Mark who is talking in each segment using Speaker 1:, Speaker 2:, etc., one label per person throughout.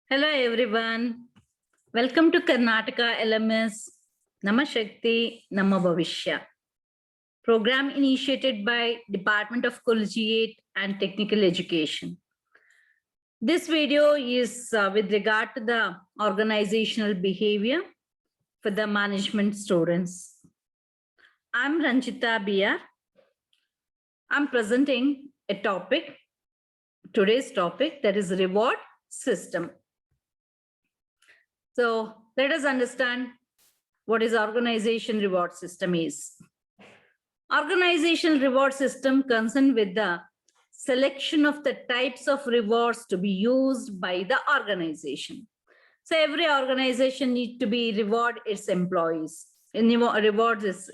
Speaker 1: Hello everyone. Welcome to Karnataka LMS Namashakti Namabhavishya program initiated by Department of Collegiate and Technical Education. This video is with regard to the organizational behavior for the management students. I'm Ranjita Biyar. I'm presenting a topic, today's topic, that is reward system. So let us understand what is organization reward system is. Organizational reward system concerned with the selection of the types of rewards to be used by the organization. So every organization needs to be reward its employees and rewards its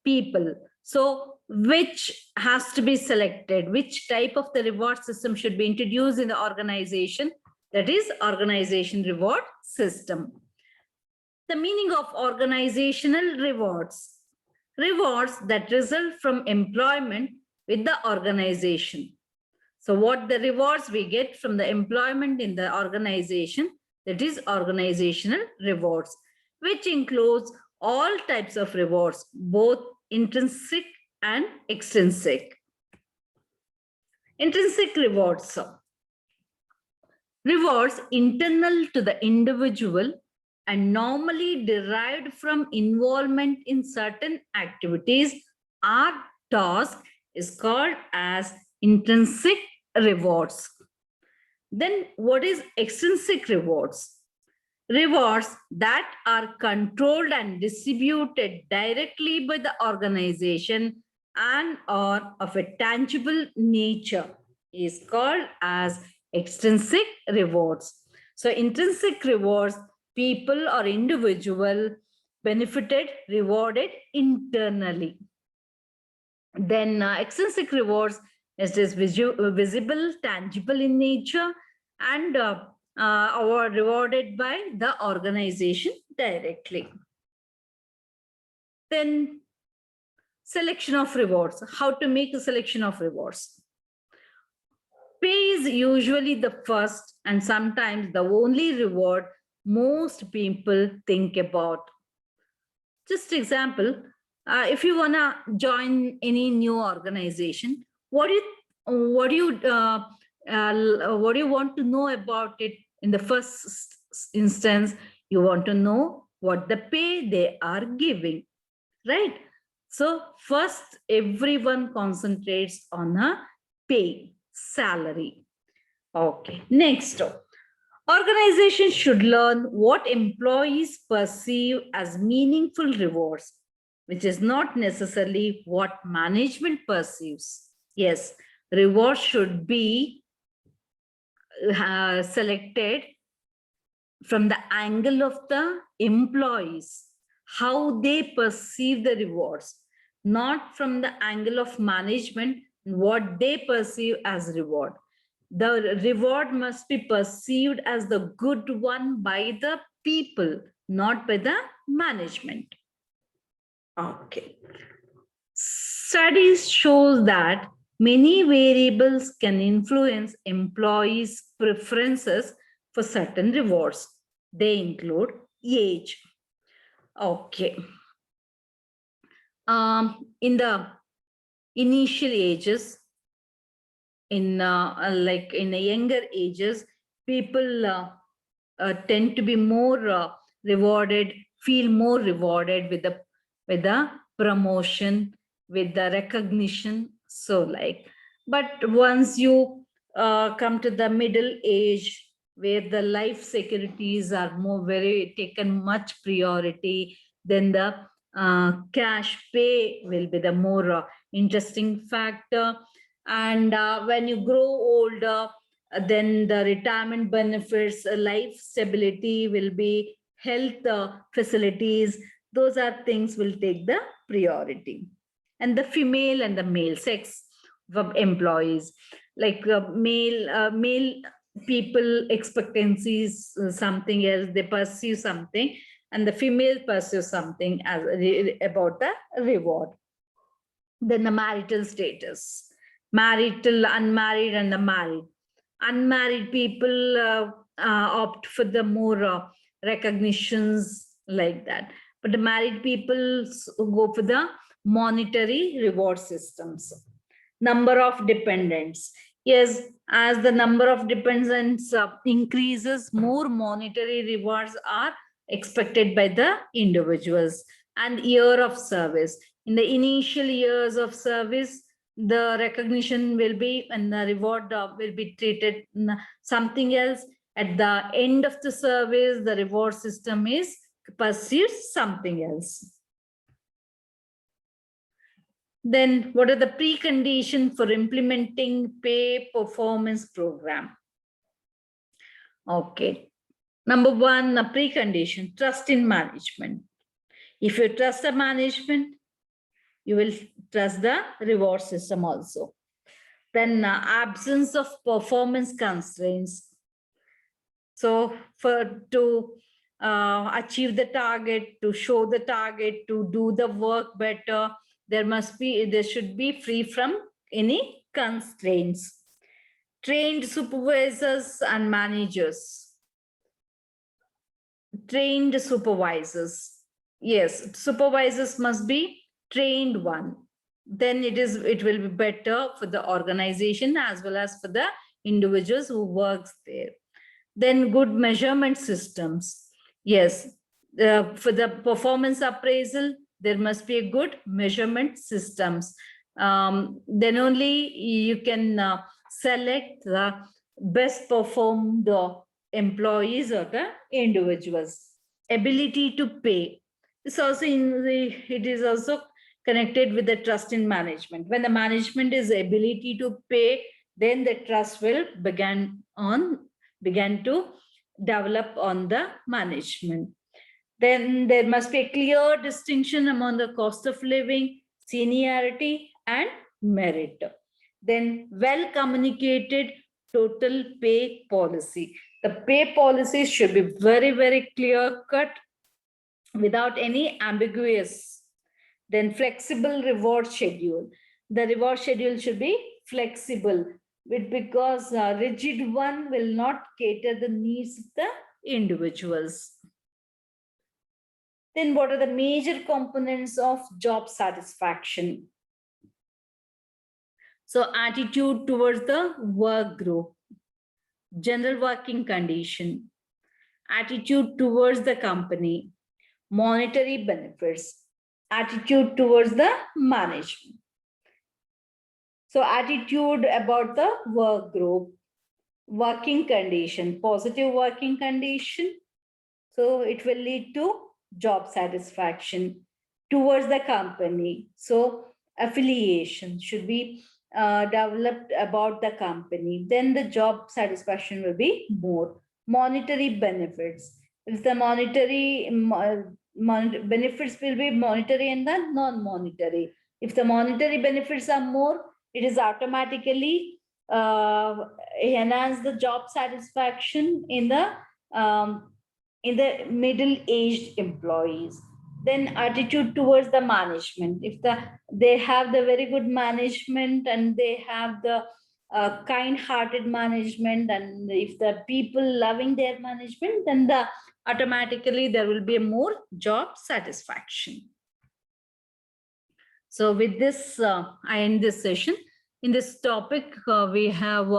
Speaker 1: people. So which has to be selected, which type of the reward system should be introduced in the organization, that is organization reward system. The meaning of organizational rewards. Rewards that result from employment with the organization. So what the rewards we get from the employment in the organization, that is organizational rewards, which includes all types of rewards, both intrinsic and extrinsic. Intrinsic rewards. Rewards internal to the individual and normally derived from involvement in certain activities or tasks is called as intrinsic rewards. Then what is extrinsic rewards? Rewards that are controlled and distributed directly by the organization and are of a tangible nature is called as extrinsic rewards. So intrinsic rewards, people or individual benefited, rewarded internally. Then extrinsic rewards is this visible, tangible in nature, and are rewarded by the organization directly. Then selection of rewards. How to make a selection of rewards? Pay is usually the first and sometimes the only reward most people think about. Just example, if you want to join any new organization, what do you want to know about it in the first instance? You want to know what the pay they are giving, right? So first, everyone concentrates on a pay, salary. Okay, next. Organizations should learn what employees perceive as meaningful rewards, which is not necessarily what management perceives. Yes, rewards should be selected from the angle of the employees, how they perceive the rewards, not from the angle of management, what they perceive as reward. The reward must be perceived as the good one by the people, not by the management. Okay. Studies show that many variables can influence employees' preferences for certain rewards. They include age. Okay. In the initial ages, in the younger ages, people tend to be more rewarded, feel more rewarded with the promotion, with the recognition. So but once you come to the middle age, where the life securities are very taken much priority, then the cash pay will be the more interesting factor. And when you grow older, then the retirement benefits, life stability will be, health facilities, those are things will take the priority. And the female and the male sex of employees, like male people expectancies, something else, they pursue something, and the female pursue something as about the reward. Then the marital status, marital, unmarried, and the married. Unmarried people opt for the more recognitions like that. But the married people go for the monetary reward systems. Number of dependents. Yes, as the number of dependents increases, more monetary rewards are expected by the individuals. And year of service. In the initial years of service, the recognition will be and the reward will be treated something else. At the end of the service, the reward system is pursues something else. Then what are the preconditions for implementing pay performance program? Okay. Number one, a precondition, trust in management. If you trust the management, you will trust the reward system also. Then absence of performance constraints. So to achieve the target, to show the target, to do the work better, there should be free from any constraints. Trained supervisors and managers. Trained supervisors. Yes, supervisors must be trained one. Then it will be better for the organization as well as for the individuals who works there. Then good measurement systems. Yes, for the performance appraisal, there must be a good measurement systems. Then only you can select the best performed employees or the individuals. Ability to pay. This also it is also connected with the trust in management. When the management is ability to pay, then the trust will began to develop on the management. Then there must be a clear distinction among the cost of living, seniority, and merit. Then well communicated total pay policy. The pay policy should be very, very clear cut without any ambiguous. Then flexible reward schedule. The reward schedule should be flexible because rigid one will not cater the needs of the individuals. Then what are the major components of job satisfaction? So attitude towards the work group, general working condition, attitude towards the company, monetary benefits, attitude towards the management. So attitude about the work group, working condition, positive working condition. So it will lead to job satisfaction towards the company. So affiliation should be developed about the company. Then the job satisfaction will be more. Monetary benefits. If the monetary benefits will be monetary and the non-monetary. If the monetary benefits are more, it is automatically enhance the job satisfaction in the middle-aged employees. Then attitude towards the management. If they have the very good management and they have the kind-hearted management, and if the people loving their management, then automatically there will be a more job satisfaction. So with this, I end this session. In this topic, we have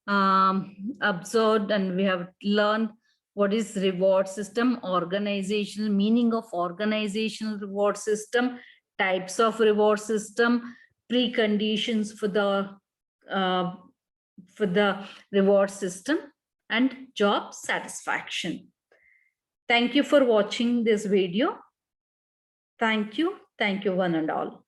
Speaker 1: observed and we have learned what is reward system, organizational meaning of organizational reward system, types of reward system, preconditions for the reward system, and job satisfaction. Thank you for watching this video. Thank you one and all.